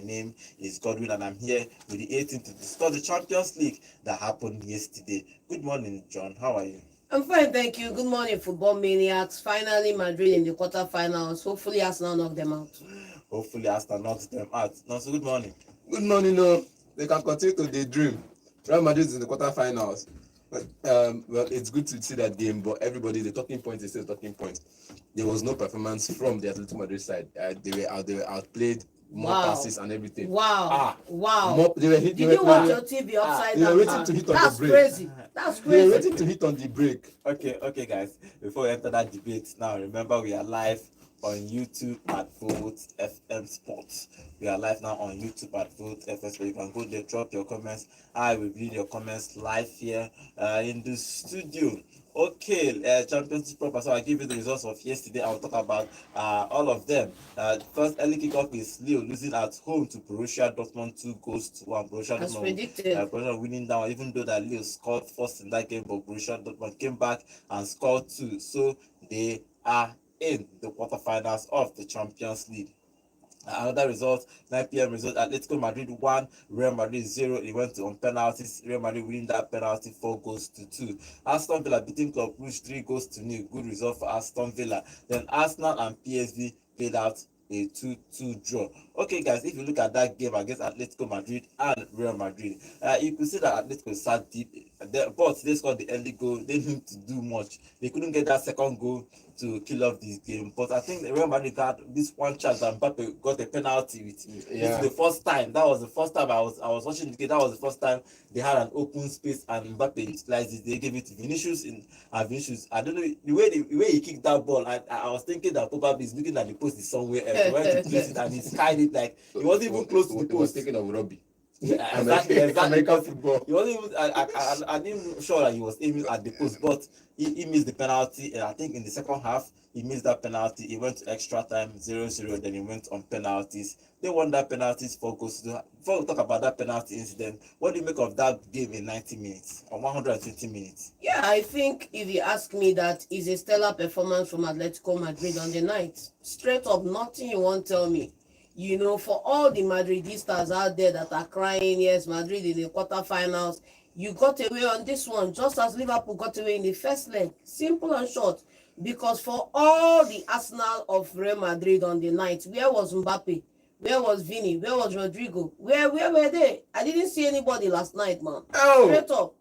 name is Godwin, and I'm here with the 18th to discuss the Champions League that happened yesterday. Good morning, John. How are you? I'm fine, thank you. Good morning, football maniacs. Finally, Madrid in the quarterfinals. Hopefully, Arsenal knock them out. Hopefully, Aston knocks them out. No, so good morning. Good morning, no. They can continue to daydream. Real Madrid is in the quarterfinals. But well, it's good to see that game, but everybody, the talking point is still talking point. There was no performance from the Atletico Madrid side. They were outplayed, more passes and everything. Wow. Did you watch your TV upside down? They were waiting to hit on That's the break. crazy. That's They were crazy. waiting to hit on the break. Okay, guys. Before we enter that debate, now remember we are live on YouTube at Vote FM Sports. We are live now on YouTube at Vote FM Sports. You can go there, drop your comments. I will read your comments live here in the studio. Okay, Champions League proper. So I'll give you the results of yesterday. I'll talk about all of them. First early kickoff is Leo losing at home to Borussia Dortmund 2-1. Borussia As Dortmund predicted. Borussia winning down, even though that Leo scored first in that game, but Borussia Dortmund came back and scored 2. So they are in the quarterfinals of the Champions League. Another result, 9 p.m. result, Atletico Madrid 1, Real Madrid 0. It went on penalties. Real Madrid winning that penalty 4-2. Aston Villa beating Club Brugge 3-0. Good result for Aston Villa. Then Arsenal and PSV played out a 2-2 draw. Okay, guys, if you look at that game against Atletico Madrid and Real Madrid, you could see that Atletico sat deep, but they scored the early goal. They didn't need to do much. They couldn't get that second goal to kill off this game. But I think Real Madrid had this one chance that Mbappe got a penalty with. It's the first time. That was the first time I was watching the game. That was the first time they had an open space and Mbappe utilized it. They gave it to Vinicius Vinicius. I don't know the way he kicked that ball. I was thinking that probably he's looking at the post is somewhere else. He went to place it and he skied it like he wasn't even close to the post. He was thinking of Robbie. Exactly. American football. He wasn't even. I didn't sure that he was aiming at the post, but he missed the penalty. And I think in the second half he missed that penalty. He went to extra time 0-0. Then he went on penalties. They won that penalties 4-2. Before we talk about that penalty incident, what do you make of that game in 90 minutes or 120 minutes? Yeah, I think if you ask me, that is a stellar performance from Atletico Madrid on the night. Straight up, nothing you won't tell me. You know, for all the Madridistas out there that are crying, yes, Madrid in the quarterfinals, you got away on this one, just as Liverpool got away in the first leg. Simple and short. Because for all the Arsenal of Real Madrid on the night, where was Mbappe? Where was Vini? Where was Rodrigo? Where were they? I didn't see anybody last night, man. Straight up.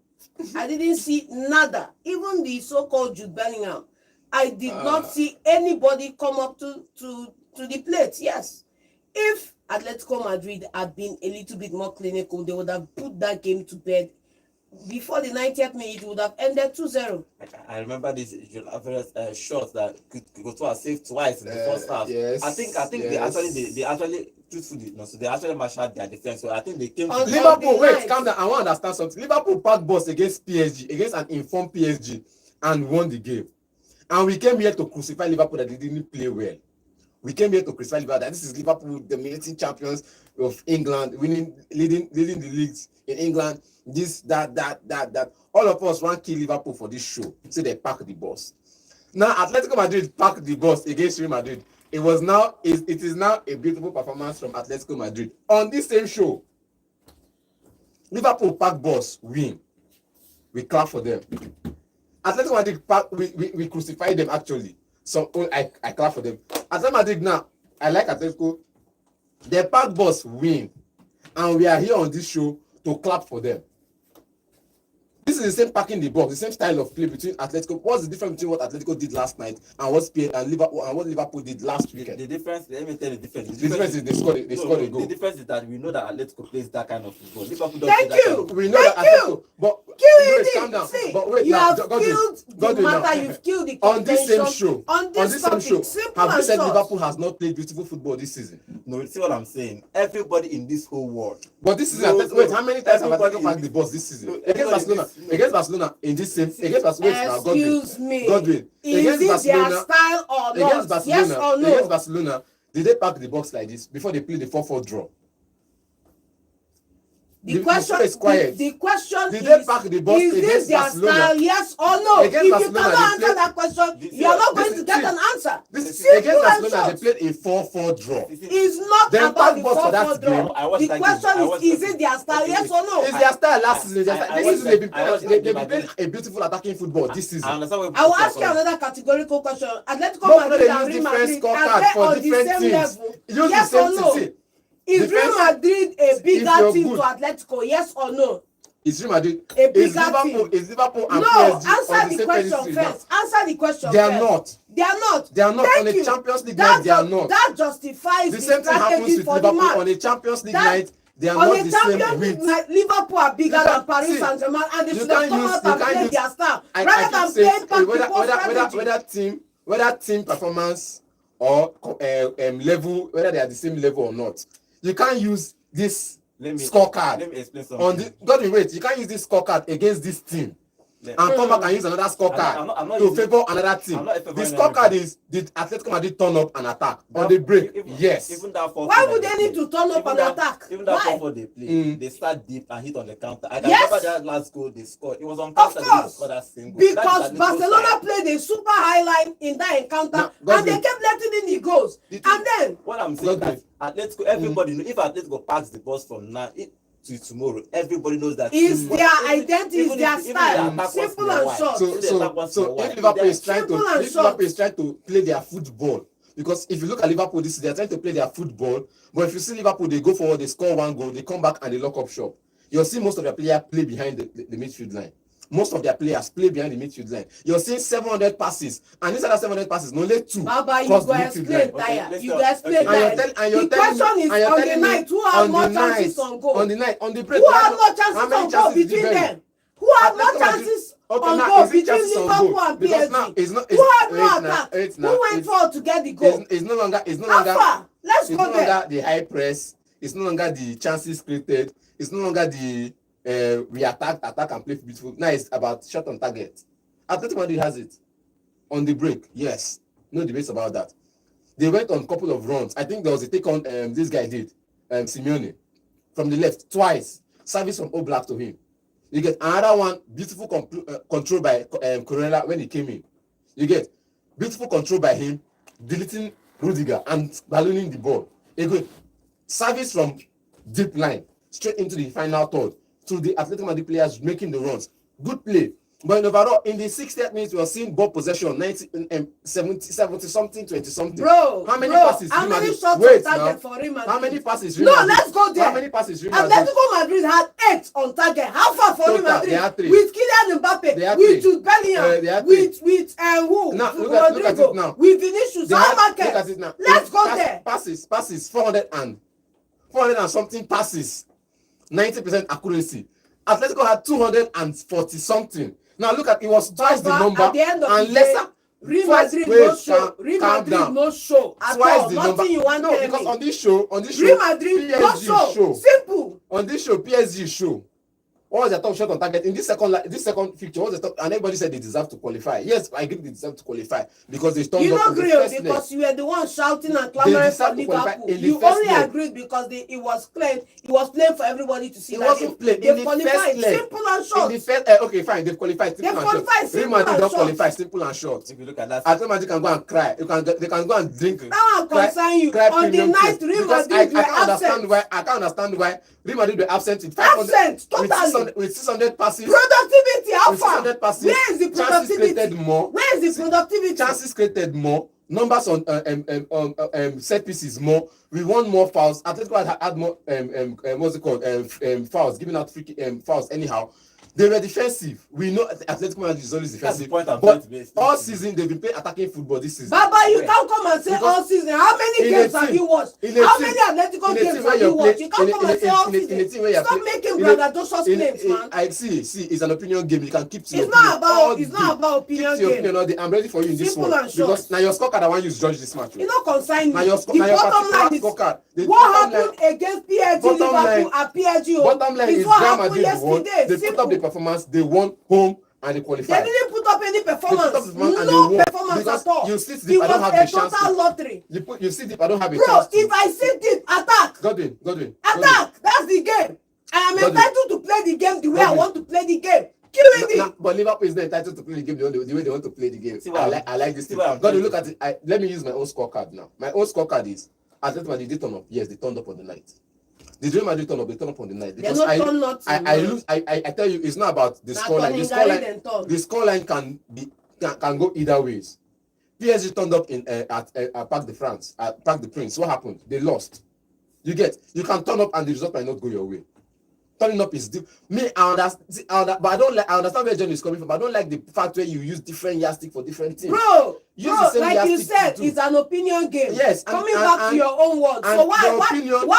I didn't see nada. Even the so-called Jude Bellingham. I did not see anybody come up to the plate. Yes. If Atletico Madrid had been a little bit more clinical, they would have put that game to bed. Before the 90th minute, it would have ended 2-0. I remember this shot that Couture saved twice in the first half. Yes, I think yes. they actually truthfully no, so they actually marshaled their defense. So I think they came to Liverpool, wait, calm down. I want to understand something. Liverpool packed balls against PSG, against an informed PSG, and won the game. And we came here to crucify Liverpool that they didn't play well. We came here to crucify Liverpool that this is Liverpool, the militant champions of England, leading the leagues in England. This, that. All of us want to kill Liverpool for this show. So they packed the bus. Now Atletico Madrid packed the bus against Real Madrid. It is now a beautiful performance from Atletico Madrid on this same show. Liverpool packed bus, win. We clap for them. Atletico Madrid we crucified them actually. So I clap for them. Atletico Madrid now, I like Atletico. Their packed bus win. And we are here on this show to clap for them. This is the same packing the box, the same style of play between Atletico. What's the difference between what Atletico did last night and what Liverpool did last weekend? The difference, let me tell you the difference. The difference is they scored a goal. The difference is that we know that Atletico plays that kind of football. Liverpool don't Thank play that you. kind of We know that Atletico, but wait, calm down. See, But wait, you now, have killed the matter, you've killed the on this same contention. show. On this same topic, show, simple have you and said short. Liverpool has not played beautiful football this season? No, you see what I'm saying? Everybody in this whole world. But this season, wait, how many times have Atletico packed the bus this season? Against Barcelona in this same against Barcelona. Excuse me. Godwin. Is it their style or not? Yes or no? Against Barcelona, did they pack the box like this before they play the 4-4 draw? The question is quiet. The question Did they pack the bus is this against their Barcelona? style? Yes or no? Against If you Barcelona, cannot they answer played- that question, This you are is- not this going to is- get an answer. This Simple against and Barcelona, short. they played a 4-4 draw. It's not Then about pack the bus for that 4-4 draw. game. I watched The that game. question I watched is that it their style? game. Yes or no? It's their style last season. This I season they've been I watched playing, that they've game. been playing a beautiful attacking football this season. I understand what I will ask you another categorical question. Atletico No, Madrid they and use Real different Madrid, scorecard are they for on the different same teams. level? Use Yes the same or no? thing. See, Is Real defense- Madrid a bigger you're team good- to Atletico? Yes or no? Is Real Madrid? A bigger Is Liverpool? team. Is Liverpool and No, PSG on answer the the same question pedestal? first. Answer the question They are first. not. They are not. They are not Thank on a you. Champions League That night. They are not. That justifies The the same thing happens strategy with for the Liverpool on match. a Champions League That- night. They are On not a the same Champions League width. night, Liverpool are bigger You than can't- Paris see, Saint-Germain, and they you should have can't come use- out you and can't play use- their style I rather keep than saying, playing back the strategy. whether team performance or level, whether they are the same level or not, you can't use this scorecard Let me explain something. on the. God, wait, you can't use this scorecard against this team Let- and come back and use another scorecard I'm not to using- favor another team. I'm not The favoring scorecard anything. is did Atletico Madrid turn up and attack on the break? Yes. Even that 4-4 Why that would they need play, to turn up even and that- attack? Even that Why? 4-4 they play, they start deep and hit on the counter. I can Yes. remember that last goal they scored. It was on Of counter they course, scored that single. because Barcelona played a super high line in that encounter, Now, God and they will- kept letting in the goals. And then What I'm saying God is Atletico, everybody know if Atletico packs the bus from now to tomorrow, everybody knows that is even- their identity, is even their if the style. attack was Simple in a and while. short. So If the attack was in a while, if Liverpool is trying simple and to short. Liverpool is trying to play their football, because if you look at Liverpool this they are trying to play their football, but if you see Liverpool they go forward, they score one goal, they come back and they lock up shop. You'll see most of their players play behind the midfield line. Most of their players play behind the midfield line. You're seeing 700 passes, and inside that 700 passes, only 2 Baba, you cross go the midfield explain line. tire. let's You go. go explain Okay. tire. And The question is on the night, who had more chances on goal? On the night, on the break. Who had more how chances many on goal chances did between you bury? them? Who had more Atletico Madrid- chances Okay, on now, goal is it between chances on Liverpool goal? and Because PSG? now it's not. Who had wait more now, attack? wait Who now, went it's- forward to get the goal? It's no longer. It's no How longer. far? Let's It's go no there. longer the high press. It's no longer the chances created. It's no longer the we attack and play beautiful. Now it's about shot on target. Atletico Madrid has it on the break. Yes, no debates about that. They went on a couple of runs. I think there was a take on this guy did Simeone from the left twice. Service from Oblak to him. You get another one beautiful control by Corella when he came in. You get beautiful control by him, deleting Rudiger and ballooning the ball. Again, service from deep line straight into the final third to the Atletico Madrid players making the runs. Good play. But in overall, in the 60th minute, we are seeing ball possession 70 something, 20 something. Bro, how many bro, passes? how Real many Madrid- shots Wait on now. target for Real Madrid? How many passes? Real No, Madrid- let's go there. How many passes? Real Madrid? Atletico Madrid had 8 on target. How far for Real Total, Madrid? they had 3. With Kylian Mbappe, They had with 3. Jude They Bellingham, had with who? Now, With look at Rodrigo, it now. with Vinicius, They how had- market? Look at it now. Let's go there. Passes, 400 and something passes, 90% accuracy. Atletico had 240 something. Now look at it was twice the But number at the end of and the lesser. day, Real twice- Madrid wait, no show. calm- Real calm Madrid down. no show at Twice all. the Nothing number. you want No, tell because me. on this show, Real Madrid no PSG show. Simple. On this show, PSG show. What was their top shot on target in this second fixture? What was the top? And everybody said they deserve to qualify. Yes, I agree they deserve to qualify because they turned You up don't in the agree first leg. because you were the one shouting and clamoring deserve for to qualify Liverpool. in the You first only leg. agreed because it was playing for everybody to see. It that wasn't played they in the qualified. first leg. Simple and In short. the first, okay, fine, they've qualified. Simple They've and short. qualified, Real simple Madrid and don't short. qualify. Simple and short. If you look at that, Atletico Madrid can go and cry. They can go and drink. That one concern you. Cry On the premium night, taste. Real Because Madrid were I can't understand absent. why. I can't understand why Real Madrid were absent with 500 Absent, totally. with 600 passes. Productivity, how With far? 600 passes. Where is the Chances productivity? created more. Where is the productivity? Chances created more. Numbers on set pieces more. We won more fouls. Atletico had more what's it called fouls, giving out free fouls anyhow. They were defensive. We know Atletico Madrid is always defensive. That's the point I'm but trying to make. all season they've been playing attacking football this season. Baba, you Where? can't come and say Because all season. How many in a games have team- you watched? in a How team- many Atletico in a games team where have you're you watched? playing- You can't come and say all in a team where season. you're Stop playing- making in a- brother Joshua's claims, man. I see. It's an opinion game. You can keep to your It's not opinion all about. It's day. not about opinion Keep to your game. opinion all day. I'm ready for you in this Simple one and short. because now your scorecard I want you to judge this match. You don't concern Now me. your The now your bottom line particular is scorecard. The what bottom happened line- against PSG, bottom Liverpool, line- and PSG. Bottom line is what Real happened Madrid won. yesterday. They put up the Simple. performance. They won home and they They qualified. didn't put up any They put up performance. the performance and No they won. performance Because at all. you sit It deep, I was don't have a the chance total to. lottery. You sit deep, I don't have a Bro, chance to. if I sit deep, attack. Godwin. Attack. That's the game. I am But entitled to play the game the way I but want to play the game. Killing me. But Liverpool is not entitled to play the game the way they want to play the game. See what I like this see thing. what I'm Got to trying look to at it. Let me use my own scorecard now. My own scorecard is Atletico Madrid did turn up. Yes, they turned up on the night. Did Real Madrid turn up? They turn up on the night. They're Because not turn nothing. I tell you, it's not about the scoreline. The scoreline can go either ways. PSG turned up in at Parc de France, at Parc de Prince. What happened? They lost. You can turn up and the result might not go your way. Turning up is me. I understand, but I don't like. I understand where John is coming from. But I don't like the fact where you use different yardstick for different things. Bro, like you yardstick said, it's an opinion game. Yes, coming back to your own words. So why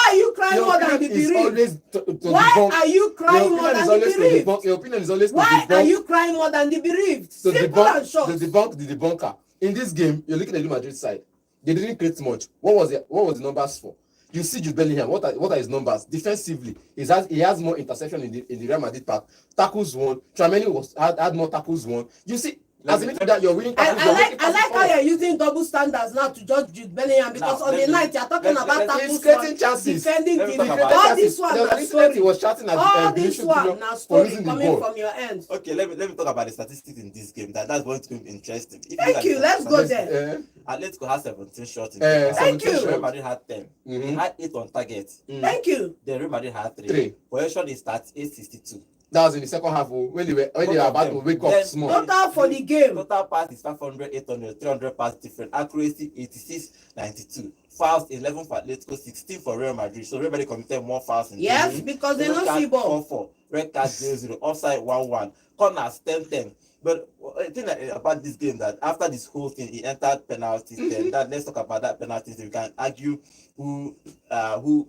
are you crying more than the bereaved? Why are you crying more than the bereaved? Your opinion is always why are you crying more than the bereaved? Simple and short. The debunker. In this game, you're looking at the Madrid side. They didn't create much. What was the numbers for? You see Jude Bellingham. What are his numbers defensively? He has more interception in the Real Madrid part. Tackles won. Tchouaméni had more tackles won. You see, as a midfielder, you're winning tackles. I like how you're using double standards now to judge Jude Bellingham because on the night you're talking about tackles, creating chances, defending team. All this one, he was shouting at all this one now story coming from your end. Okay, let me talk about the statistics in this game. That's going to be interesting. Thank you. Let's go there. Atletico has 17 shots in the game. Thank you. Real Madrid had 10. They had 8 on target. Thank you. The Real Madrid had 3. Possession is 38-62. That was in the second half when they were about to wake up small. Total for the game. Total pass is 500, 800, 300 pass different. Accuracy 86, 92. Fouls 11 for Atletico, 16 for Real Madrid. So Real Madrid committed more fouls in yes, the game. because they don't see ball. 4-4. Red card 0-0. Offside 1-1. Corners 10-10. But I think about this game that after this whole thing, he entered penalties. Then let's talk about that penalties. We can argue who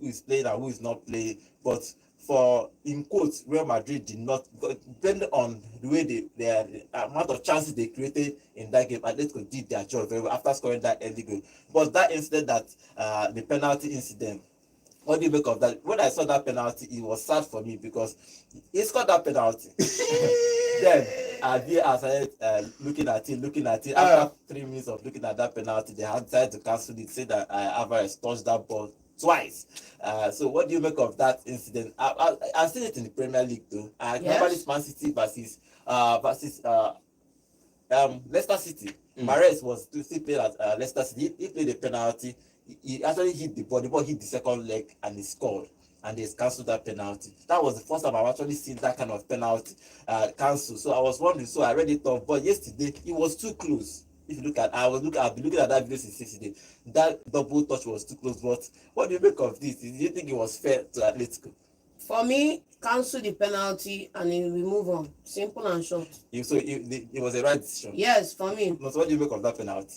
is playing and who is not playing. But for in quotes, Real Madrid did not, depending on the way the amount of chances they created in that game, Atletico did their job very well after scoring that early goal. But that incident, the penalty incident, what do you make of that? When I saw that penalty, it was sad for me because he scored that penalty. Then VAR started looking at it. After 3 minutes of looking at that penalty, they had decided to cancel it, say that Alvarez touched that ball twice. So what do you make of that incident? I've seen it in the Premier League though. Remember this Man City versus Leicester City. Mahrez was still playing at Leicester City. He played a penalty. He actually hit the ball hit the second leg and he scored. And they cancelled that penalty. That was the first time I've actually seen that kind of penalty cancelled. So I was wondering, so I read it off. But yesterday, it was too close. If you look at, I've been looking at that video since yesterday. That double touch was too close. But what do you make of this? Do you think it was fair to Atletico? For me, cancel the penalty and then we move on. Simple and short. It was a right decision. Yes, for me. But what do you make of that penalty?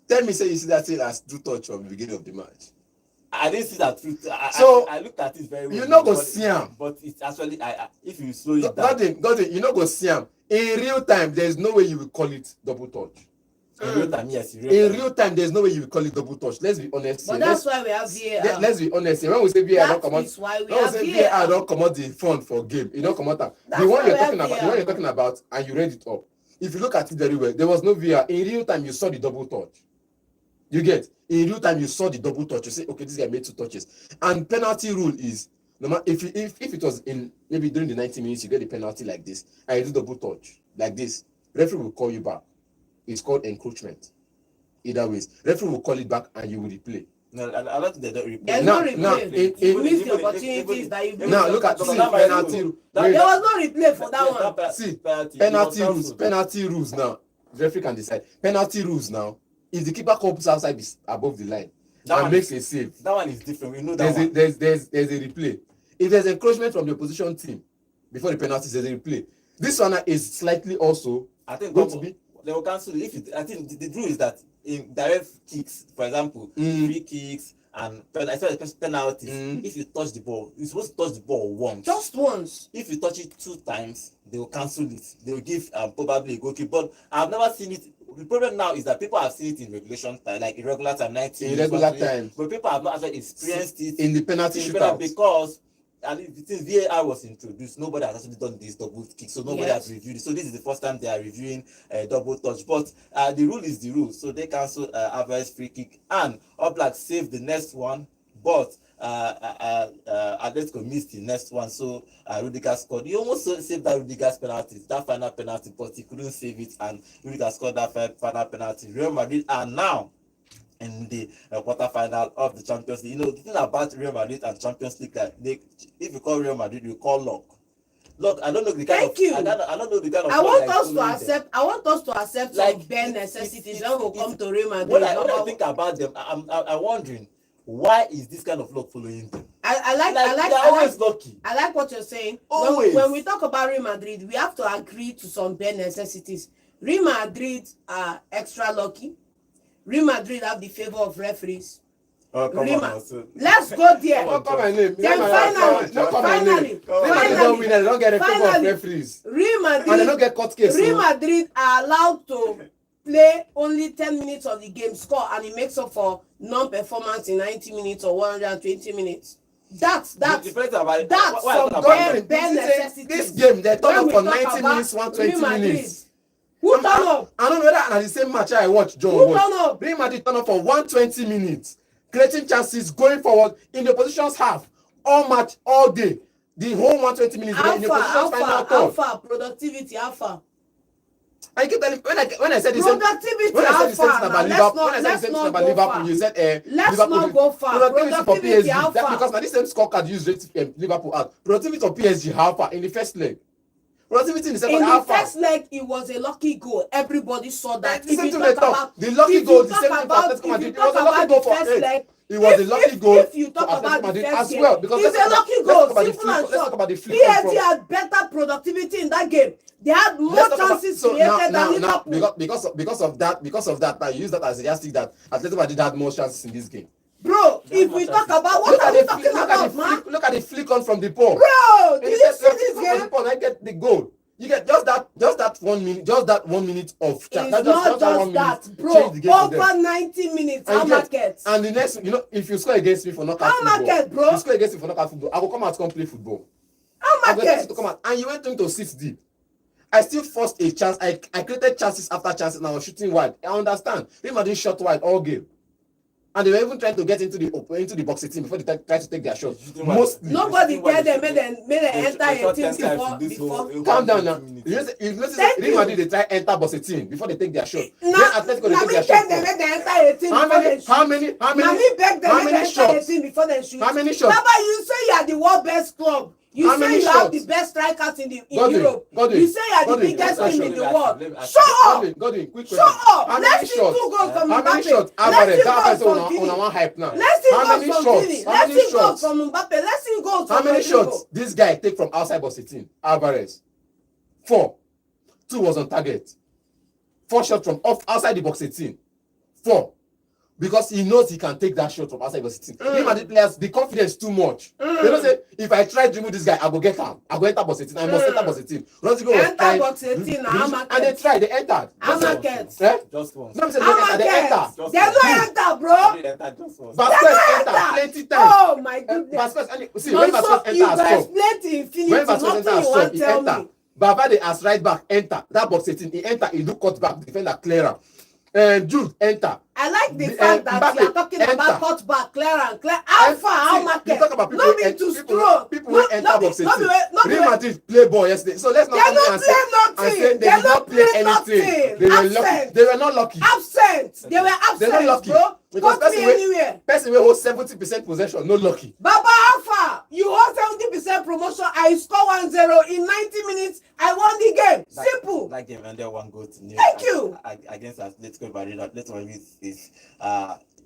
Tell me, say you see that thing as two touch from the beginning of the match. I didn't see that truth. I looked at it very well. You not go see him. But it's actually, if you slow it down. Got it. You not go see him. In real time, there's no way you will call it double touch. In real time, yes. In real time, there's no way you will call it double touch. Let's be honest. But that's why we have VAR. Let's be honest. When we say VAR, don't come out. That's why we when have we say VAR. VAR, don't come out the fun for game. You don't come out. That's The one why you're we talking have about, VAR. the one you're talking about, and you read it up. If you look at it very well, there was no VAR. In real time, you saw the double touch. You get? In real time, you saw the double touch. You say, okay, this guy made 2 touches. And penalty rule is, no matter if it was in maybe during the 90 minutes, you get the penalty like this, and you do double touch like this, referee will call you back. It's called encroachment. Either ways, referee will call it back, and you will replay. No, I don't think they don't replay. There's no replay. You miss the opportunities that you miss. Now look at penalty. There was no replay for that one. See, penalty rules now. The referee can decide. Penalty rules now. If the keeper comes outside above the line and makes a save, that one is different. We know that there's a replay. If there's encroachment from the opposition team before the penalty, there's a replay. This one is slightly also I think going to be. They will cancel it. I think the rule is that in direct kicks, for example, free kicks and penalties, if you touch the ball, you're supposed to touch the ball once. Just once. If you touch it 2 times, they will cancel it. They will give probably a goal kick. But I've never seen it. The problem now is that people have seen it in regulation time, like irregular time, 90 irregular time. But people have not actually experienced it in the penalty shootout because and since VAR was introduced, nobody has actually done this double kick, so nobody has reviewed it. So this is the first time they are reviewing double touch. But the rule is the rule, so they cancel Alvarez free kick and Oblak saved the next one. But Atletico missed the next one, so Rudiger scored. He almost saved that Rudiger's penalty, that final penalty, but he couldn't save it, and Rudiger scored that final penalty. Real Madrid are now in the quarterfinal of the Champions League. You know, the thing about Real Madrid and Champions League, that if you call Real Madrid, you call luck. Look, I don't know the kind Thank of. you. I don't know the kind of. I want luck us to following accept. I want us to accept Like, some bare it's- necessities it's- when we come to Real Madrid. when I think about them, I'm wondering, why is this kind of luck following them? I They're like always lucky. I like what you're saying. Always. When we talk about Real Madrid, we have to agree to some bare necessities. Real Madrid are extra lucky. Real Madrid have the favor of referees. Oh, come Real on. Ma- Also. Let's go there. Don't call my name. Then finally, Don't call my name. finally, Real Madrid don't win and they don't get a favor of finally, referees. Real And they don't Madrid, get court case. Real So, Madrid are allowed to play only 10 minutes of the game, score, and it makes up for non-performance in 90 minutes or 120 minutes. That's The place about it, that's why I some talk bare about bare this necessities. game, they turn When up we for talk 90 about minutes, Real 120 Madrid, minutes. who turn up? I don't know whether na the same match I watched, John. Who watch. turn up? Real Madrid turn up for 120 minutes, creating chances, going forward in the positions half, all match, all day. The whole 120 minutes in the positions final third. Alpha, productivity, alpha. I keep telling when I said the same Productivity, when I said the same thing alpha. about Now, Liverpool, when I said the let's same thing not about go Liverpool, far. you said Let's Liverpool not go far. productivity for Productivity, PSG. That alpha. because na the same scorecard used rate Liverpool out. Productivity for PSG how far in the first leg. Productivity in the second In the half. first leg, it was a lucky goal. Everybody saw that. The same thing they talk. The lucky goal, the same thing for Atletico Madrid. It was a lucky goal for eight. It was a lucky goal if you for talk about Atletico the Madrid first as game, well. Because it's a lucky goal. Simple and let's talk short. about the flip PSG from. had better productivity in that game. They had more Let's talk about, chances so created now, than Liverpool. because of that, now you use that as a yardstick that Atletico Madrid had more chances in this game. Bro, There are if more we talk chances. about what are we talking about, man? Look at the flick on from the ball. Bro, do you see this From game? the ball, I get the goal. You get just that 1 minute, just that 1 minute of chat. It's not just that, bro. Change the game for them. Over 90 minutes, And how you get- market? And the next, if you score against me for knockout How football, market, bro? you score against me for knockout football, I will come out come play football. How I'm going market? to come out, and you went into 6 deep. I still forced a chance. I created chances after chances, and I was shooting wide. I understand. Real Madrid shot wide all game, and they were even trying to get into the box 18 before they try to take their shot. Mostly. Nobody get them, made them enter They shot 18 10 times in this before. whole- Calm down now. 120 You minutes. notice Thank Real you. Madrid they try enter box 18 before they take their shot. Then Now, Atletico they now take me their beg shot. them, make them enter 18 How before they many? shoot. How many? How Now many? me beg them, How make them many enter shots? 18 before they shoot. How many shots? Baba, you say you are the world best club. You How say many you have shots? the best strikers in Godwin, Europe. Godwin, You say you are the Godwin, biggest quick team in question. the world. Let me ask Shut you. up! Godwin, quick question. Shut up! How many Let's see shots? 2 goals from How many Mbappe. shots? Let's Alvarez, see that goals person from on Vini. one hype now. Let's see How goals many from shots? Vini. How Let's many see goals shots? from Mbappe. Let's see goals How from many Rodrigo. shots this guy take from outside box 18? Alvarez. 4. 2 was on target. 4 shots from outside the box 18. 4. Because he knows he can take that shot from outside box 18. Real Madrid players, the confidence too much. They don't say, if I try to remove this guy, I go get him. I go enter box 18. I must enter box 18. Rodrigo was Enter trying. box 18 na and market. they tried. They entered. How Just once. market? Eh? Just once. No, I'm saying How they entered. market? Just They no once. enter, bro. They entered just once. Vasquez entered Enter. plenty times. Oh my goodness. Vasquez, see, No, when so Vasquez you enter as guys sub, play to infinity. when Vasquez enter Nothing as you sub, want he tell enter. me. Bavade as right back enter. That box 18, he enter, he do cut back, defender clearer. Jude enter. I like the The, fact that Mbappe you are talking enter. about cutback, clear and clear. How far, how See, market? you talk about people No who be en- to people stroll. people who enter box 18. Real Madrid play ball yesterday. So let's not They come here don't and say, play and nothing. say they They did not don't play play anything. nothing. They were lucky. Absent. They were not lucky. Absent. They were They're not absent, lucky. bro. Because Put me anywhere. person will hold 70% possession, no lucky. Baba Alpha, you hold 70% promotion. I score 1-0 in 90 minutes. I won the game. Simple. That game ended 1 goal to nil. Thank you. Against Atletico Madrid. Atletico Madrid is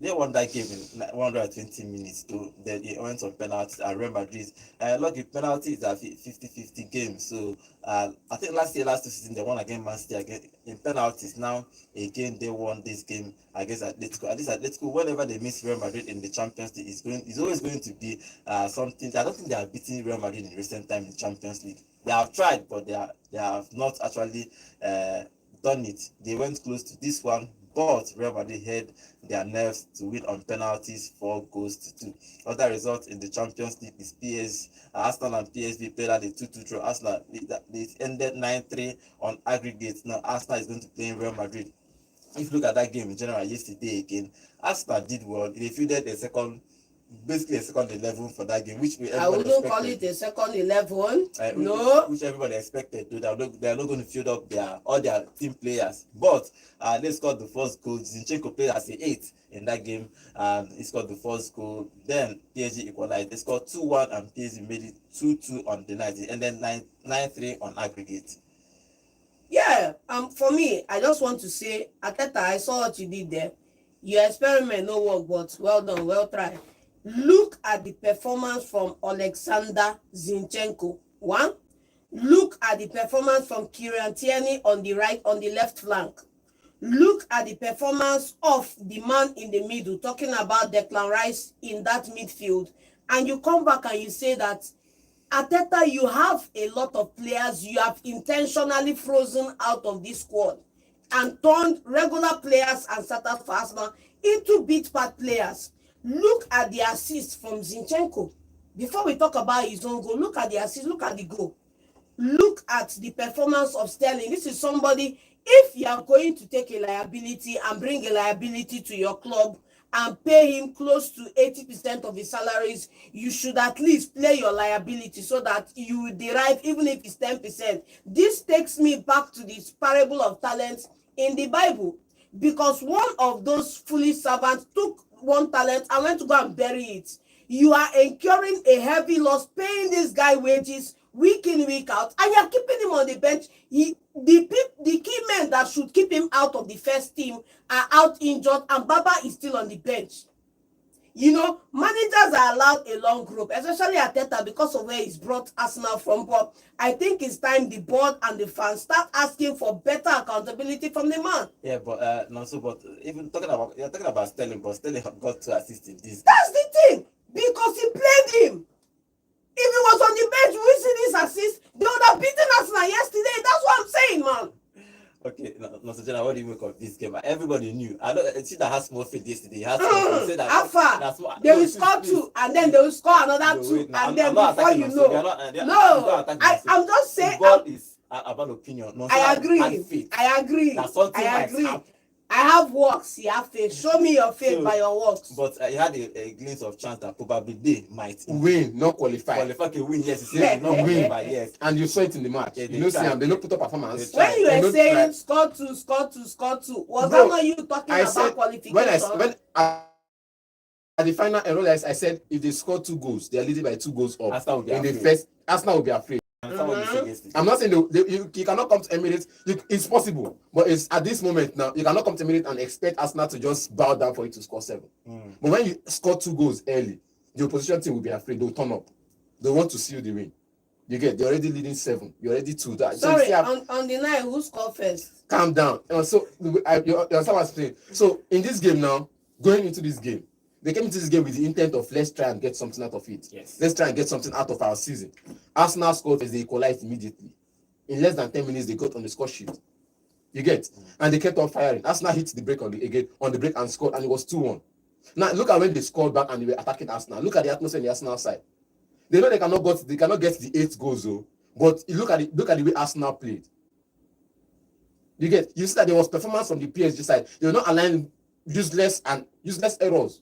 they won that game in 120 minutes. So they went on penalties. And Real Madrid, lucky penalties are 50-50 game. So I think last 2 seasons they won against Man City again in penalties. Now again they won this game against Atletico. At least Atletico, whenever they miss Real Madrid in the Champions League, it's always going to be something. I don't think they have beaten Real Madrid in recent time in the Champions League. They have tried, but they have not actually done it. They went close to this one, but Real Madrid had their nerves to win on penalties 4-2. Other results in the Champions League is Arsenal and PSV played at a 2-2 draw. Arsenal, it ended 9-3 on aggregate. Now Arsenal is going to play in Real Madrid. If you look at that game in general yesterday again, Arsenal did well. They fielded the basically a second 11 for that game, which I everybody wouldn't call expected. it a second 11. Which, No. which everybody expected. They are not going to field up all their team players. But they scored the first goal. Zinchenko played as a 8 in that game, and he scored the first goal. Then PSG equalized. They scored 2-1, and PSG made it 2-2 on the night, and then 9-3 on aggregate. Yeah, for me, I just want to say, Ateta, I saw what you did there. Your experiment no work, but well done, well tried. Look at the performance from Alexander Zinchenko. One, look at the performance from Kieran Tierney on the left flank. Look at the performance of the man in the middle, talking about Declan Rice in that midfield. And you come back and you say that, Ateta, you have a lot of players you have intentionally frozen out of this squad and turned regular players and starters for Arsenal into beat part players. Look at the assist from Zinchenko. Before we talk about his own goal, look at the assist, look at the goal. Look at the performance of Sterling. This is somebody, if you are going to take a liability and bring a liability to your club and pay him close to 80% of his salaries, you should at least play your liability so that you will derive, even if it's 10%. This takes me back to this parable of talents in the Bible, because one of those foolish servants took one talent and went to go and bury it. You are incurring a heavy loss, paying this guy wages week in, week out, and you're keeping him on the bench. The key men that should keep him out of the first team are out injured, and Baba is still on the bench. You know, managers are allowed a long rope, especially Ateta, because of where he's brought Arsenal from. But I think it's time the board and the fans start asking for better accountability from the man. Yeah, but but even you're talking about Sterling, but Sterling got to assist in this. That's the thing, because he played him. If he was on the bench, we see this assist, they would have beaten Arsenal yesterday. That's what I'm saying, man. Okay, Jenna, what do you make of this game? Everybody knew. I see that has more faith yesterday. Has more faith. Alpha, they will score two, and then they will score another two, and then before you know, I'm just saying. Football is about opinion. I agree. I agree. I have works, you have faith. Show me your faith by your works. But you had a glimpse of chance that probably they might win, not qualify. Qualify can win, yes. You say not win, but yes. And you saw it in the match. Yeah, you know, see, they don't put up performance. When you were saying score two, was that not you talking about qualification? When at the final enrollers, I said if they score 2 goals, they are leading by 2 goals up. In the first, Arsenal will be afraid. I'm not saying you cannot come to Emirates. It's possible, but it's at this moment now. You cannot come to Emirates and expect Arsenal to just bow down for you to score 7. But when you score 2 goals early, the opposition team will be afraid. They'll turn up. They want to seal the win. You get? They're already leading 7. You're already 2. Sorry, so on the night, who scored first? Calm down. So you understand what I'm saying. So in this game now, going into this game, they came into this game with the intent of let's try and get something out of it. Yes. Let's try and get something out of our season. Arsenal scored as they equalized immediately. In less than 10 minutes, they got on the score sheet. You get? And they kept on firing. Arsenal hit the break on the break and scored, and it was 2-1. Now look at when they scored back and they were attacking Arsenal. Look at the atmosphere on the Arsenal side. They know they cannot get the 8 goals though. But look at the way Arsenal played. You get? You see that there was performance from the PSG side. They were not allowing useless errors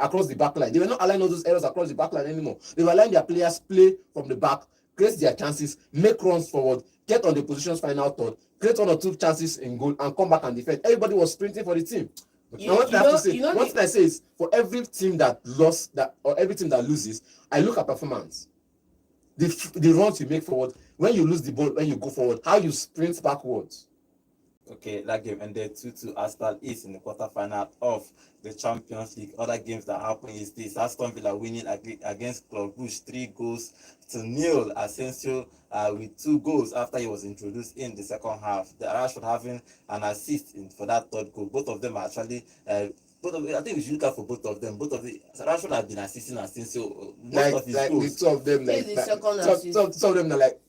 across the back line. They were not allowing all those errors across the back line anymore. They were allowing their players play from the back, create their chances, make runs forward, get on the position's final third, create 1 or 2 chances in goal, and come back and defend. Everybody was sprinting for the team. One thing I say is, for every team that every team that loses, I look at performance. The runs you make forward, when you lose the ball, when you go forward, how you sprint backwards. Okay, that game ended 2-2. Aston is in the quarterfinal of the Champions League. Other games that happen is this: Aston Villa winning against Club Brugge 3-0. Asensio with 2 goals after he was introduced in the second half. The Rashford having an assist for that 3rd goal. Both of them are actually. I think we should look out for both of them. Rashford has been assisting Asensio most of his goals. The 2 of them, some of them are like,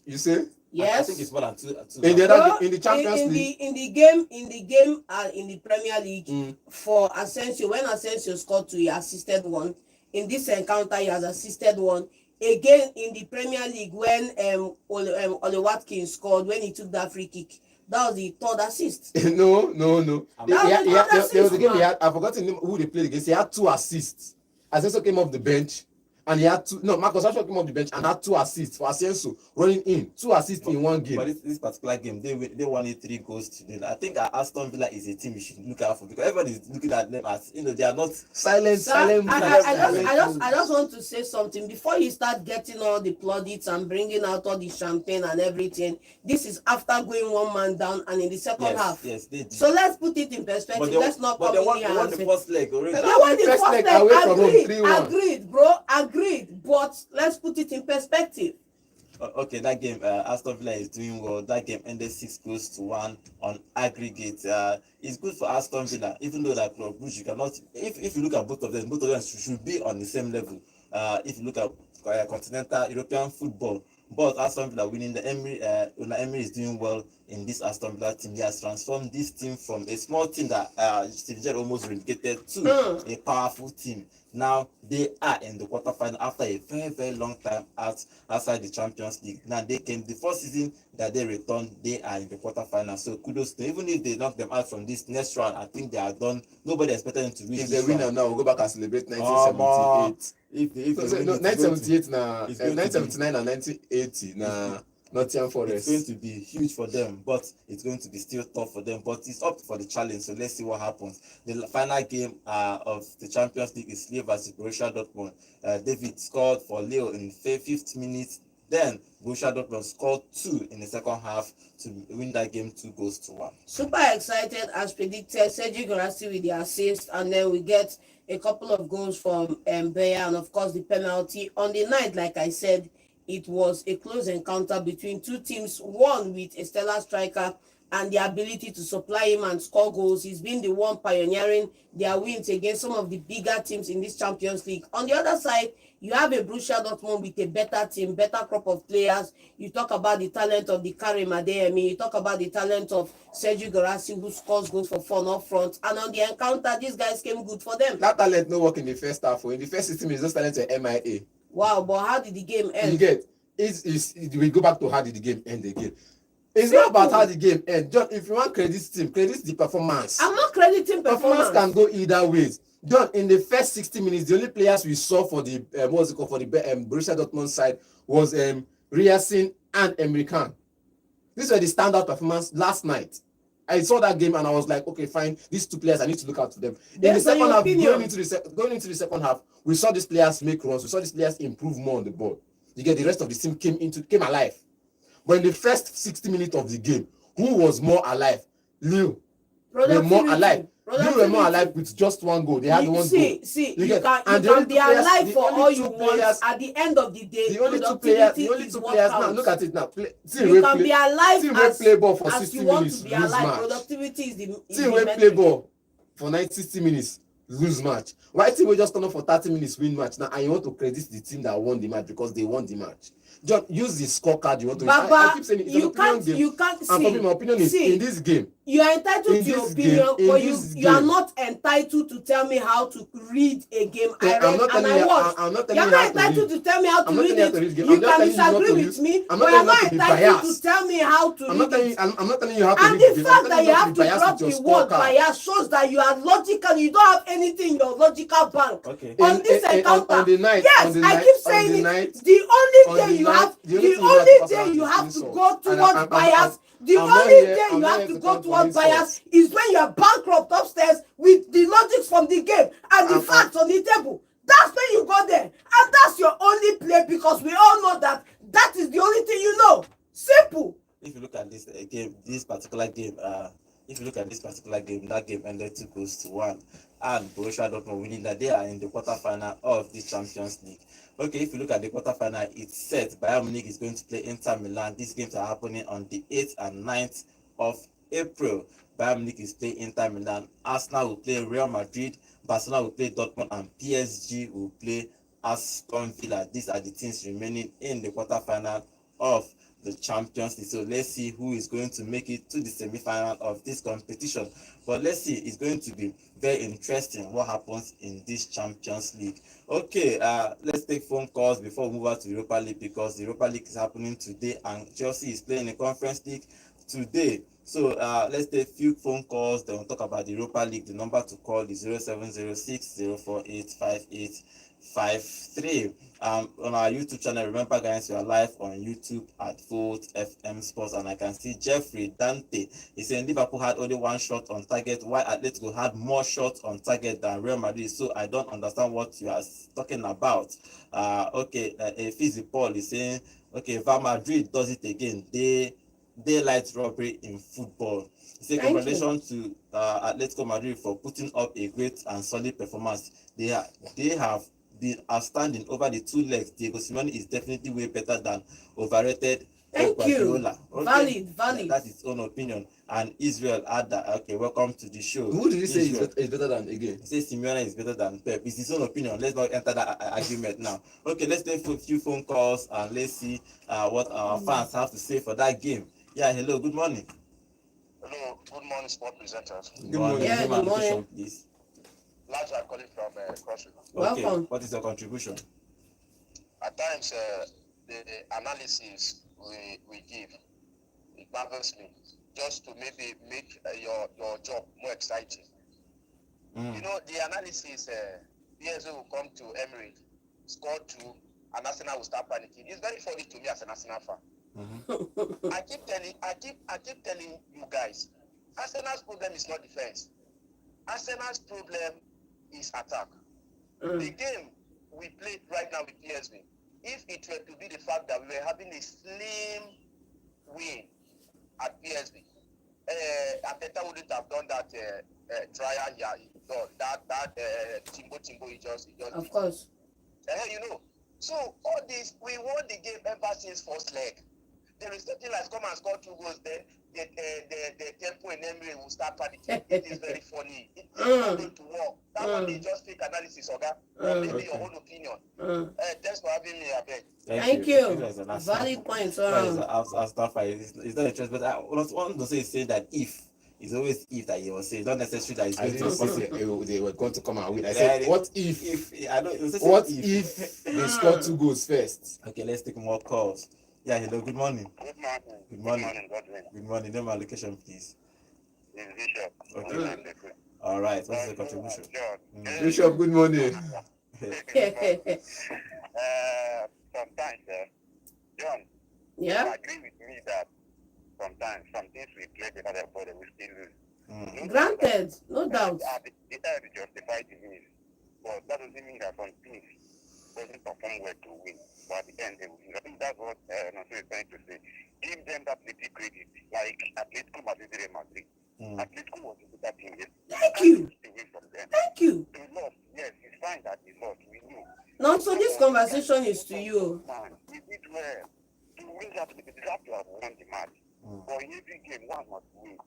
you say. Yes. I think it's more than 2. In the Champions League. In the game in the Premier League, for Asensio, when Asensio scored 2, he assisted 1. In this encounter, he has assisted 1. Again, in the Premier League, when Ole Watkins scored, when he took that free kick, that was the 3rd assist. No. There was a game he had. I've forgotten who they played against. He had 2 assists. Asensio came off the bench and he had two. No, Marcus Rashford came off the bench and had 2 assists for Asensio running in. 2 assists in one game. But this particular game, they won it 3 goals to nil. I think Aston Villa is a team you should look out for because everybody is looking at them as they are not Silent, Sir, silent. I just want to say something before you start getting all the plaudits and bringing out all the champagne and everything. This is after going one man down and in the second half. Yes, they did. So let's put it in perspective. Let's not come in here they won and the say first leg already. they won the First first leg leg. away from home, 3-1. Agreed, bro. Agreed. But let's put it in perspective. Okay, that game, Aston Villa is doing well. That game ended 6-1 on aggregate. It's good for Aston Villa, even though that Club Brugge, you cannot. If you look at both of them should be on the same level. If you look at continental European football, but Aston Villa winning the Emery is doing well in this Aston Villa team. He has transformed this team from a small team that Steve Gerrard almost relegated to a powerful team. Now they are in the quarterfinal after a very, very long time outside the Champions League. Now they came the first season that they returned, they are in the quarterfinal. So kudos to them. Even if they knock them out from this next round, I think they are done. Nobody expected them to reach If this they win round. now, we'll go back and celebrate 1978. If they win, 1978 na it's going to 1979 and 1980 na Nottingham it's Forest. going to be huge for them, but it's going to be still tough for them. But it's up for the challenge, so let's see what happens. The final game of the Champions League is Lille versus Borussia Dortmund. David scored for Lille in the 5th minute. Then Borussia Dortmund scored 2 in the second half to win that game 2-1. Super excited as predicted. Sergio Guirassy with the assist, and then we get a couple of goals from Bayer, and of course the penalty on the night. Like I said, it was a close encounter between two teams, one with a stellar striker and the ability to supply him and score goals. He's been the one pioneering their wins against some of the bigger teams in this Champions League. On the other side, you have a Borussia Dortmund with a better team, better crop of players. You talk about the talent of the Karim Adeyemi. You talk about the talent of Sergio Guirassy, who scores goals for fun up front. And on the encounter, these guys came good for them. That talent no work in the first half. In the first 60 minutes, those talents were MIA. Wow, but how did the game end? You get we go back to how did the game end again. It's not about how the game end. John, if you want credit team, credit the performance. I'm not crediting performance. Can go either ways. John, in the first 60 minutes, the only players we saw for the Borussia Dortmund side was Riasin and Emre Can. These were the standout performance last night. I saw that game and I was like, okay, fine. These two players, I need to look out for them. In the second half, going into the second half, we saw these players make runs. We saw these players improve more on the ball. You get the rest of the team came alive. But in the first 60 minutes of the game, who was more alive? Lille were more alive. Lille were more alive with just one goal. They had one goal. You can be alive for all you want. At the end of the day, the only two players. Now look at it now. You can be alive as play ball for as 60 you want minutes, to be alive. Productivity is the team will play ball for 60 minutes, lose match. Why team will just turn up for 30 minutes, win match? Now, and you want to credit the team that won the match because they won the match. Just use the scorecard you want to. I keep saying it's an opinion game. You can't see. And for me, my opinion is in this game. You are entitled to your opinion, but you are not entitled to tell me how to read a game. I read and I watched. You're not entitled to tell me how to read it. You can disagree with me, but you're not entitled to tell me how to read it. I'm not telling you how to read it. And the fact that you have to drop the word bias shows that you are logical. You don't have anything in your logical bank. Okay. On this encounter, on the night, yes, I keep saying it. The only day you have to go towards bias. The only day you have to go towards bias is when you are bankrupt upstairs with the logics from the game and the facts on the table. That's when you go there. And that's your only play because we all know that that is the only thing you know. Simple. If you look at this game, that game ended 2-1. And Borussia Dortmund winning that they are in the quarterfinal of the Champions League. Okay, if you look at the quarterfinal, it's set. Bayern Munich is going to play Inter Milan. These games are happening on the 8th and 9th of April. Bayern Munich is playing Inter Milan. Arsenal will play Real Madrid. Barcelona will play Dortmund, and PSG will play Aston Villa. These are the teams remaining in the quarterfinal of the Champions League. So let's see who is going to make it to the semi-final of this competition. But let's see, it's going to be very interesting what happens in this Champions League. Okay, let's take phone calls before we move on to Europa League, because the Europa League is happening today and Chelsea is playing the Conference League today. So let's take a few phone calls. Then we'll talk about the Europa League. The number to call is 0706 048 5853. On our YouTube channel, remember guys, we are live on YouTube at Volt FM Sports, and I can see Jeffrey Dante. He's saying Liverpool had only one shot on target, while Atletico had more shots on target than Real Madrid. So I don't understand what you are talking about. Okay, Fizzy Paul is saying, okay, Real Madrid does it again. Daylight robbery in football. Say Thank you. congratulations to Atletico Madrid for putting up a great and solid performance. They have been outstanding over the 2 legs. Diego Simeone is definitely way better than overrated Pep Thank you. Guardiola. Okay, Valid. that's his own opinion. And Israel add that. Okay, welcome to the show. Who did he say Israel. is better than again? He says Simeone is better than Pep. It's his own opinion. Let's not enter that argument now. Okay, let's take a few phone calls and let's see what our fans have to say for that game. Yeah, hello, good morning. Hello, good morning, sport presenters. Good morning. Yeah, Name good and morning. location, please. Lads are calling from Cross River. Okay, Welcome. what is your contribution? At times, the analysis we give, it baffles me, just to maybe make your job more exciting. You know, the analysis, PSG will come to Emirates, score 2, and Arsenal will start panicking. It's very funny to me as an Arsenal fan. I keep telling you guys, Arsenal's problem is not defense. Arsenal's problem is attack. The game we played right now with PSV, if it were to be the fact that we were having a slim win at PSV, Arteta wouldn't have done that trial he done. That Timbo he just Of course. you know. So all this, we won the game ever since first leg. There is nothing like come and score 2 goals, then the tempo in Emirates will start panicking. It is very funny. It's not going to work. That one is just fake analysis, okay? Or maybe your own opinion. Thanks for having me, I beg. Thank you. Valid point. It's not a choice, but I want to say that if. It's always if that you will say, not necessarily that it's I going to didn't say possible. they were going to come and win. I said, what if? I know. What if they score 2 goals first? Okay, let's take more calls. Yeah, hello. Good morning. Good morning. Good morning. Godwin. Good morning. Name and location, please. It's Bishop. Okay. All right. What's your contribution? Bishop, good morning. Sometimes, John, Yeah. you agree with me that sometimes some things we play better than body we still lose. Granted, no doubt. The end justify the means, but that doesn't mean that some things doesn't perform well to win. But at the end, they will win. I think that's what Nassau is trying to say. Give them that little credit, like Atletico Madrid, Real Madrid. Atletico was a better team. Thank you. Away from them. Thank you. They lost. Yes, it's fine that they lost. We knew. Now, so this conversation is to you. Man, we did well. To win that, they have to have won the match. But in every game, one must win.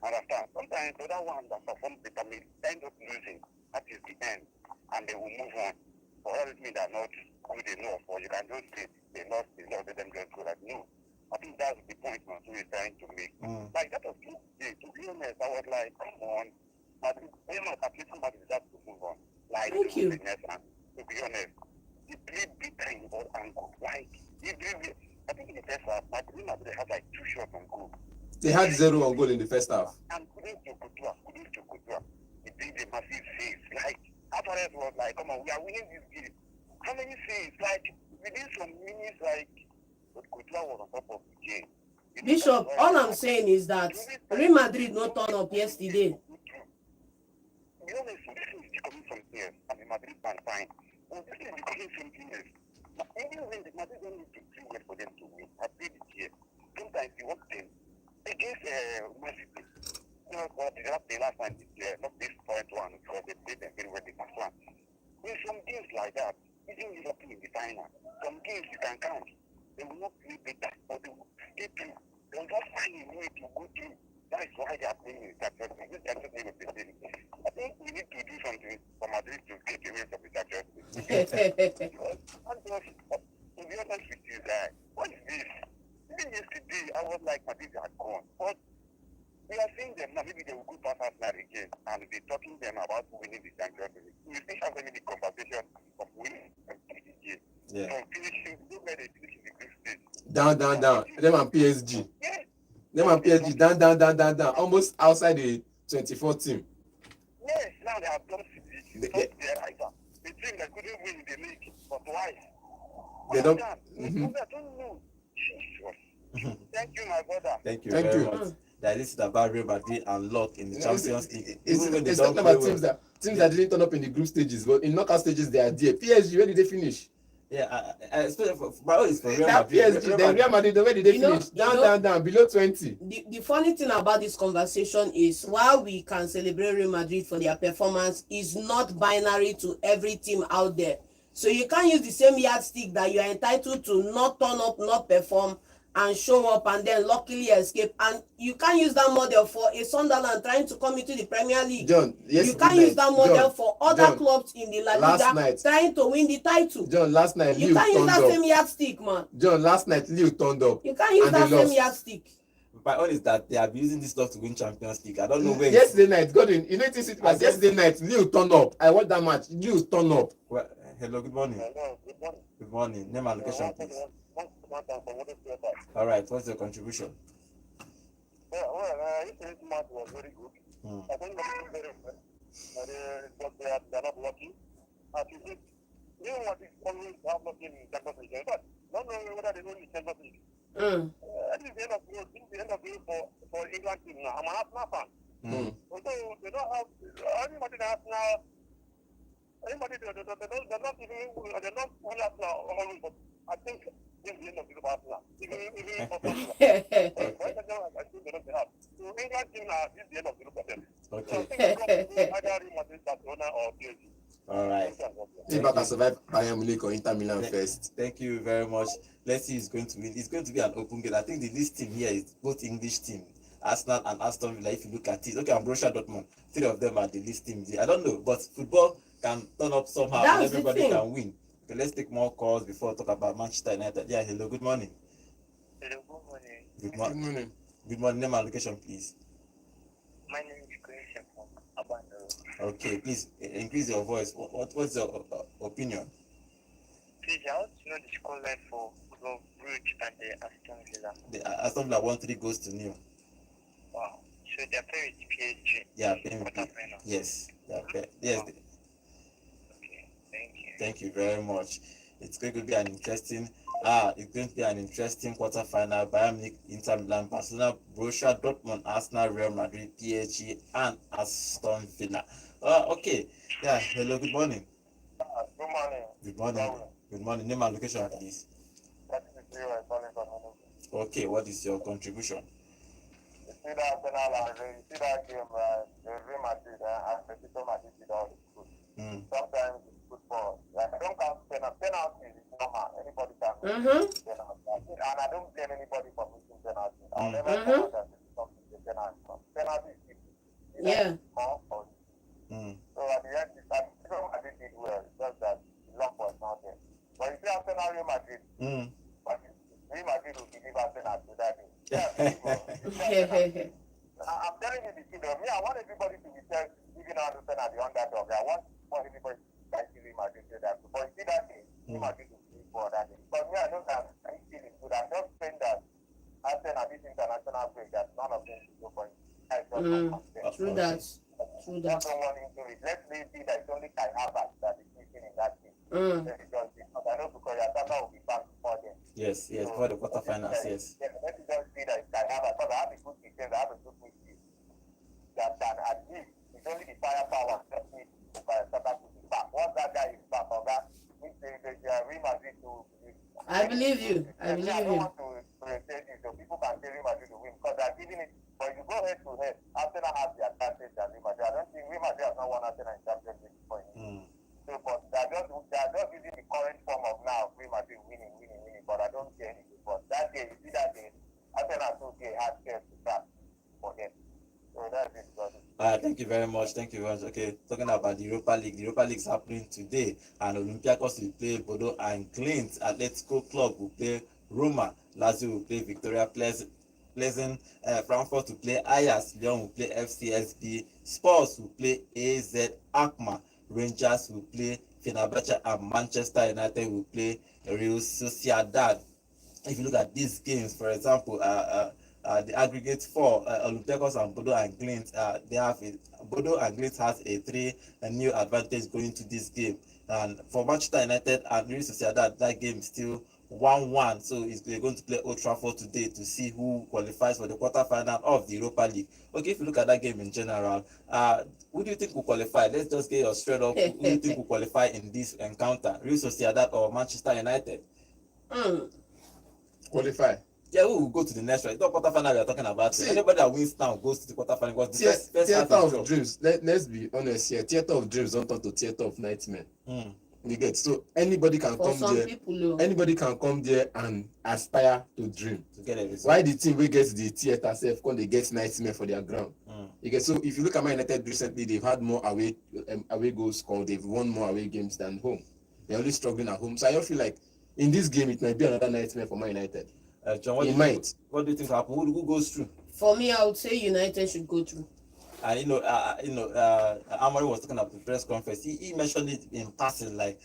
Understand? Sometimes the other one that performs better may end up losing. That is the end. And they will move on. For all it means they're not good enough, or you can just say they lost, let them just go like no. I think that's the point Masu is trying to make. Like that was too big. To be honest, I was like, come on. But you know, at least somebody has to move on. Like Thank you. To be honest, he played bitter in all angles. Like he played, I think in the first half, Madrid had like 2 shots on goal. They had 0 on goal in the first half. And couldn't to Couture. He did a massive save. Like Alvarez was like, come on, we are winning this game. How many saves? Like within some minutes, like Couture was on top of the game. Bishop, all I'm saying is that Real Madrid not turn up yesterday. You know, this is becoming something else. I'm a Madrid fan, fine. But this is becoming something else. Even when the Madrid don't need to do well for them to win, I played it here. Sometimes you want them against Man City. You know what? They have the last time, not this point one, because they played them very well the first one. In some games like that, even Liverpool in the final, some games you can count. They will not play better, but they will get through. They will not find a way to go through. That is why they are playing in that I think we need to do something for Madrid to get away from the Champions League. To be honest with you guys, what is this? Even yesterday, I was like, Madrid are gone. But we are seeing them now, maybe they will go past Arsenal again, and we're talking to them about winning the Champions League. We still have any conversation of winning the game. Yeah. So finishing, look where they finish in the group stage. Down. Them and PSG. Yeah. Them and PSG down, almost outside the 24 team. Yes, now they have done They- first their rival. The team that couldn't win the league for twice. They don't. I don't know. Jesus. Thank you, my brother. Thank you Thank very you. much. That this is about Real Madrid and luck in the Champions League. Even when they It's don't talking play about well. teams that didn't turn up in the group stages, but in knockout stages they are there. PSG, where did they finish? Yeah, especially for my own is for Real That Madrid. PSG, then Real Madrid, where did they You know- finish? you know- Down, below 20. The funny thing about this conversation is while we can celebrate Real Madrid for their performance, is not binary to every team out there. So you can't use the same yardstick that you are entitled to not turn up, not perform, and show up and then luckily escape. And you can't use that model for a Sunderland trying to come into the Premier League. John, You can't use that model for other John, clubs in the La last Liga night- trying to win the title. John, last night You Lille can't use turned that up. same yardstick, man. John, last night Lille turned up. You can't use And that they same lost. yardstick. My own is that they have been using this stuff to win Champions League. I don't know where. Yesterday night, Godwin, you know it is I guess- yesterday night, Lille turned up. I watched that match. Lille turned up. Well, hello, good morning. Hello, good morning. Good morning. Name and location, please. One time for what is your time? All right. What's your contribution? This match was very good. Hmm. I think that is very well. But they are not lucky. As you said, you know what is always have lucky in Champions League. But don't know whether they win the Champions League. That is the end of the road. This is the end of the road for England team now. I'm an Arsenal fan. Hmm. Although they don't have anybody in Arsenal. Anybody they're not even they're not win Arsenal always, but I think this is the end of the road for Arsenal. Even for Arsenal. I think they don't have. So England team now this is the end of the road for them. So I Okay. think either Real Madrid, Barcelona, or PSG. All right. Liverpool can survive Bayern Munich or Inter Milan first. Thank you very much. Let's see who's going to win. It's going to be an open game. I think the least team here is both English team, Arsenal and Aston Villa. If you look at it, okay, and Borussia Dortmund. Three of them are the least teams. I don't know, but football can turn up somehow and That's the everybody thing. can win. Okay, let's take more calls before we talk about Manchester United. Yeah, hello, good morning. Hello, good morning. Good Good morning. morning. Good morning. Name and location, please. My name is Christian from Abando. Okay, please increase your voice. What's your opinion? Please, I want to know the scoreline for Club Brugge and the Aston Villa. The Aston Villa won 3-0. Wow. So they're playing with PSG. Yeah, playing with Quarterfinal. yes. Yes. Okay, thank you. Thank you very much. It's going to be an interesting quarterfinal. Bayern Munich, Inter Milan, Barcelona, Borussia Dortmund, Arsenal, Real Madrid, PSG, and Aston Villa. Okay. Yeah. Hello. Good morning. Good morning. Good morning. Good morning. Name and location, please. That is the deal I'm calling from Enugu. Okay. What is your contribution? You see that Arsenal and you see that game, the Real Madrid and Atletico Madrid did all this good. Mm. Sometimes it's good for like I don't count penalty is normal. Anybody can Mm-hmm. penalty. And I don't blame anybody for missing penalty. I'll Mm. never count that this is something the penalty. Penalty is easy. Yeah. More or Mm. so at the end, Atletico Madrid did well. It's just that the luck was not there. But you see Arsenal Real Madrid, Mm. Real Madrid will deliver penalty that day. Yeah, I'm telling you the truth. Me, I want everybody to be giving out the penalty underdog. I want everybody to actually Madrid to that. But you see that day, Real Madrid will play for that day. But me, I know that I feel it good. I'm just saying that after this international break, that none of them should go for it. I just True that. True that. That's no one into it. Let's leave it that it's only Kai Havertz that is missing in that team. Because I know because Yataka will be back before them. Yes. For the quarterfinals. Yes. Yeah, let's just see that it's Kai Havertz. Because I have a good defense, I have a good midfield. That at least it's only the firepower that needs by Yataka to be back. Once that guy is back, or that means the Real Madrid to. I believe you. I I believe don't you. want to say this, so people can say Real Madrid to win because they're giving it. But you go head to head, Arsenal has the advantage than Real Madrid. I don't think Real Madrid has not won Arsenal in Champions League before. Mm. So, but they're just using the current form of now Real Madrid winning. But I don't see anything. But that day, you see that day, Arsenal took a hard step to start for them. So that's it. Thank you very much. Okay, talking about the Europa League. The Europa League is happening today, and Olympiacos will play Bodo and Clint. Atletico Club will play Roma. Lazio will play Victoria Pleasant. Frankfurt will play Ajax. Lyon will play FCSB. Spurs will play AZ Alkmaar. Rangers will play Fenerbahce, and Manchester United will play Real Sociedad. If you look at these games, for example, The aggregate for Olympiacos and Bodo and Glint, Bodo and Glint has a 3-0 advantage going to this game. And for Manchester United and Real Sociedad, that game is still 1-1. So they're going to play Old Trafford today to see who qualifies for the quarterfinal of the Europa League. Okay, if you look at that game in general, who do you think will qualify? Let's just get your straight up. Who do you think will qualify in this encounter? Real Sociedad or Manchester United? Qualify. Yeah, who will go to the next round? It's not quarterfinal we are talking about. See, anybody that wins now goes to the quarterfinal because the first half theater is of draw. dreams. Let's be honest here. Theater of dreams don't turn to theater of nightmare. You get, so anybody can For come some there. people, Anybody can come there and aspire to dream. To get a result. Why the team wey get the theater sef come dey get nightmare for their ground? You get, so if you look at Man United recently, they've had more away goals scored. They've won more away games than home. They're only struggling at home. So I don't feel like in this game it might be another nightmare for Man United. John, what do you think happen? Who goes through? For me, I would say United should go through. Amorim was talking about the press conference. He mentioned it in passing, like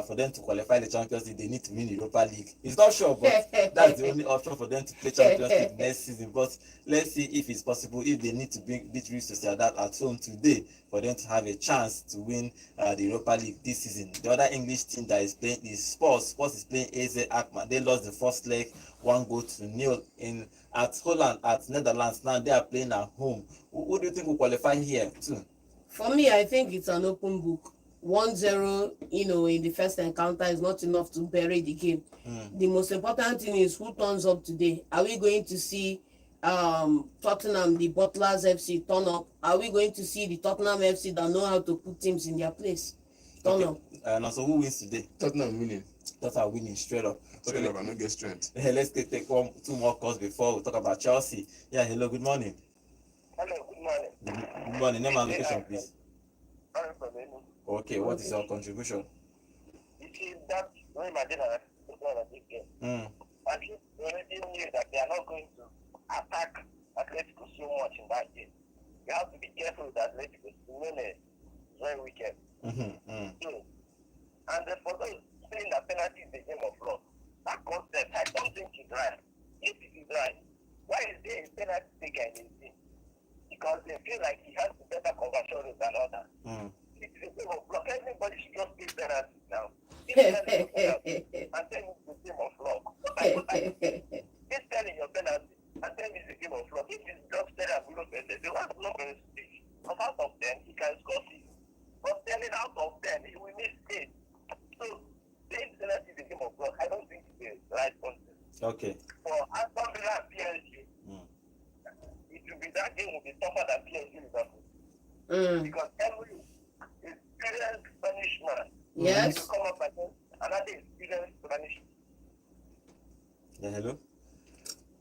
for them to qualify the Champions League, they need to win the Europa League. He's not sure, but that's the only option for them to play Champions League next season. But let's see if it's possible, if they need to beat Real Sociedad at home today for them to have a chance to win the Europa League this season. The other English team that is playing is Spurs. Spurs is playing AZ Alkmaar. They lost the first leg 1-0 at Holland, at Netherlands. Now they are playing at home. Who do you think will qualify here too? For me, I think it's an open book. 1-0, in the first encounter is not enough to bury the game. The most important thing is who turns up today. Are we going to see Tottenham, the Butlers FC, turn up? Are we going to see the Tottenham FC that know how to put teams in their place turn up? Now, so who wins today? Tottenham winning. Tottenham winning straight up. Straight up, I no get strength. Let's take two more calls before we talk about Chelsea. Yeah, hello, good morning. Hello, good morning. Good morning. Name and location, please. I'm from Enu. Okay, what is your contribution? You see, that Real Madrid are a big game. At least we already knew that they are not going to attack Atletico so much in that game. You have to be careful that Atletico is very wicked. And for those saying that penalty is the game of love, that concept, I don't think it's right. If it is right, why is there a penalty taker in his team? Because they feel like he has the better conversion rate than others. It's a game of luck. Everybody should just play penalties now. And then it's the game of luck. Just telling your penalty, and then it's a game of luck. If it's just telling a below penalty, they want not going to stage. Out of 10, he can score 6. But telling out of 10, he will miss 8. So, saying penalty is a game of luck, I don't think it's the right concept. Okay. For Aston Villa and PSG, it will be that game will be tougher than PSG Liverpool. Because every experienced Spanish man Yes. will come up against another experienced Spanish Yeah, hello.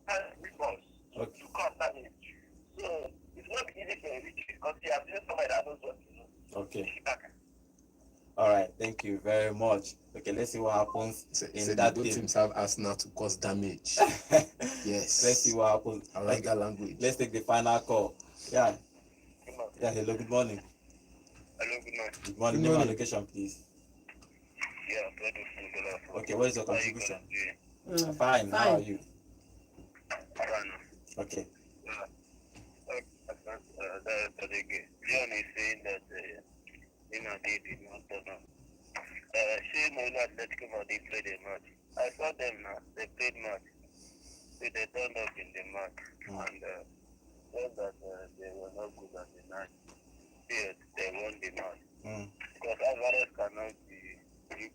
and response Okay. to counter it. So it's not easy for Enrique because he has seen somebody that knows what to do. Okay. All right. Thank you very much. Okay, let's see what happens in that both game. teams have Arsenal to cause damage. Yes. Let's see what happens. I like that language. Let's take the final call. Yeah. Good morning. Yeah. Hello. Good morning. Hello, good morning. Good morning. Good Name and morning. location, please. Yeah, Pedro from Dollar. Okay. What is your How you contribution? gonna do? Fine. How are you? Fine. Okay. The John is saying that they did not turn up. Shame on Atletico Madrid played a match. I saw them now. They played match. So they turned up in the match. And just that they were not good at the night. Yes, they won the match. Because Alvarez cannot be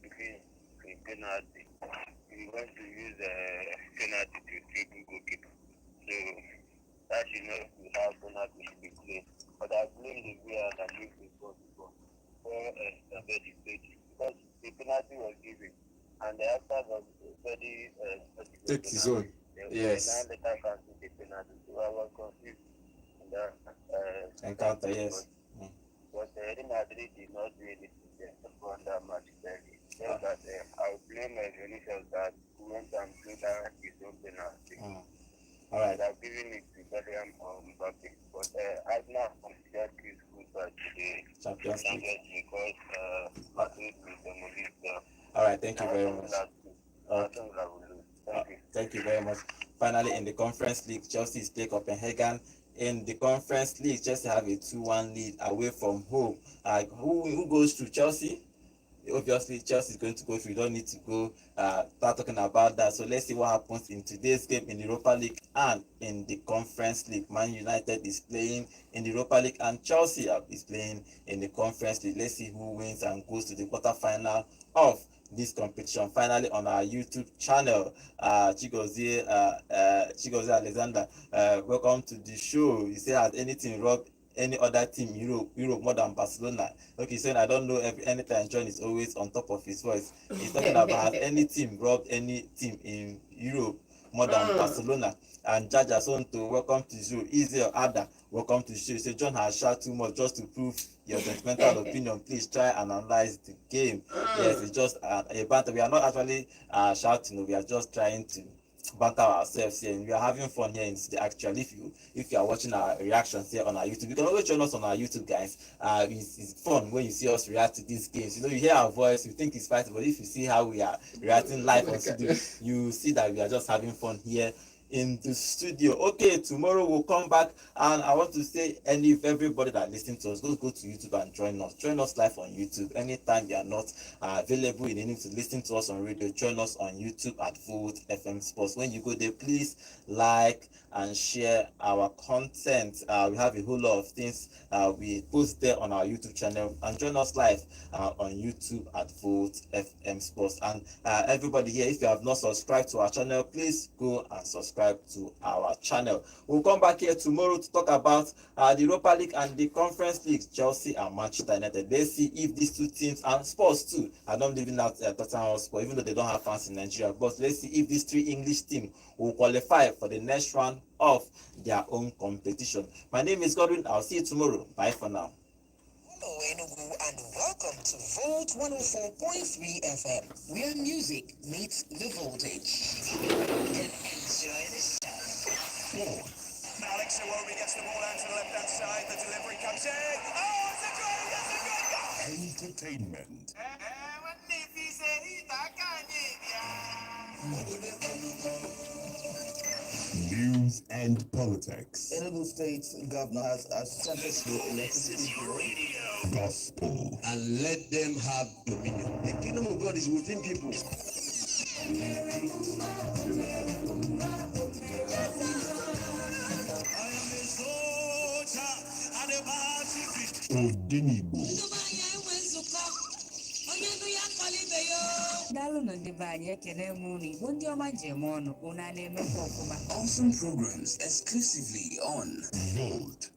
between penalty. He went to use penalty to dribble goalkeeper. So that should not be how penalty should be played. But I blame the VAR that used the ball before very stage. Because the penalty was given and the actor was very Take his own. Yes. Now later counting the penalty. So I was confused in that Encounter. Yes. but Real Madrid did not do anything there for that match clearly. Just that I would blame Vinicius that went and played his own penalty. All right. I've given it to Bellingham or Mbappe. But I've not considered this good by today. Champions League. Because Madrid will demolish them. All right. Thank you very much. Thank you. Thank you very much. Finally, in the Conference League, Chelsea is playing Copenhagen. In the Conference League, Chelsea have a 2-1 lead away from home. Who goes through? Chelsea? Obviously Chelsea is going to go through. You don't need to go start talking about that. So let's see what happens in today's game in the Europa League and in the Conference League. Man United is playing in the Europa League and Chelsea is playing in the Conference League. Let's see who wins and goes to the quarterfinal of this competition. Finally, on our YouTube channel, Chigozie Alexander, welcome to the show. You say, has anything rubbed any other team Europe more than Barcelona? Okay, saying I don't know, anytime John is always on top of his voice. He's talking about, has any team robbed any team in Europe more than Barcelona? And Jaja Sonto, welcome to the show. Easier Ada, welcome to the show. So John has shot too much just to prove your judgmental opinion. Please try and analyze the game. Yes, it's just a banter. We are not actually shouting. We are just trying to banter ourselves here, and we are having fun here in the actual. If you are watching our reactions here on our YouTube, you can always join us on our YouTube, guys. It's fun when you see us react to these games. You know, you hear our voice, you think it's fighting, but if you see how we are reacting live on studio, you see that we are just having fun here in the studio. Okay, tomorrow we'll come back, and I want to say, if everybody that listening to us, go to YouTube and join us live on YouTube. Anytime you are not available, you need to listen to us on radio, join us on YouTube at Volt FM Sports. When you go there, please like and share our content. We have a whole lot of things we post there on our YouTube channel, and join us live on YouTube at Volt FM Sports. And everybody here, if you have not subscribed to our channel, please go and subscribe to our channel. We'll come back here tomorrow to talk about the Europa League and the Conference League, Chelsea and Manchester United. Let's see if these two teams, and Spurs too, I'm not leaving out Tottenham Hotspur, even though they don't have fans in Nigeria, but let's see if these three English teams will qualify for the next round of their own competition. My name is Godwin. I'll see you tomorrow. Bye for now. Hello, Enugu, and welcome to Volt 104.3 FM, where music meets the voltage. And enjoy the show. Alex Iwobi gets the ball out to the left-hand side. The delivery comes in. Oh, it's a goal! It's a goal! Entertainment. News and politics. Enugu State Governor has sentenced the electricity bill. Gospel. And let them have dominion. The kingdom of God is within people. Odinibo. Daalụ ndị be anyị, ekene m unu Igbo ndị ọma njem ọnụ, unu a na-emekwa ọfụma. Awesome programs exclusively on Volt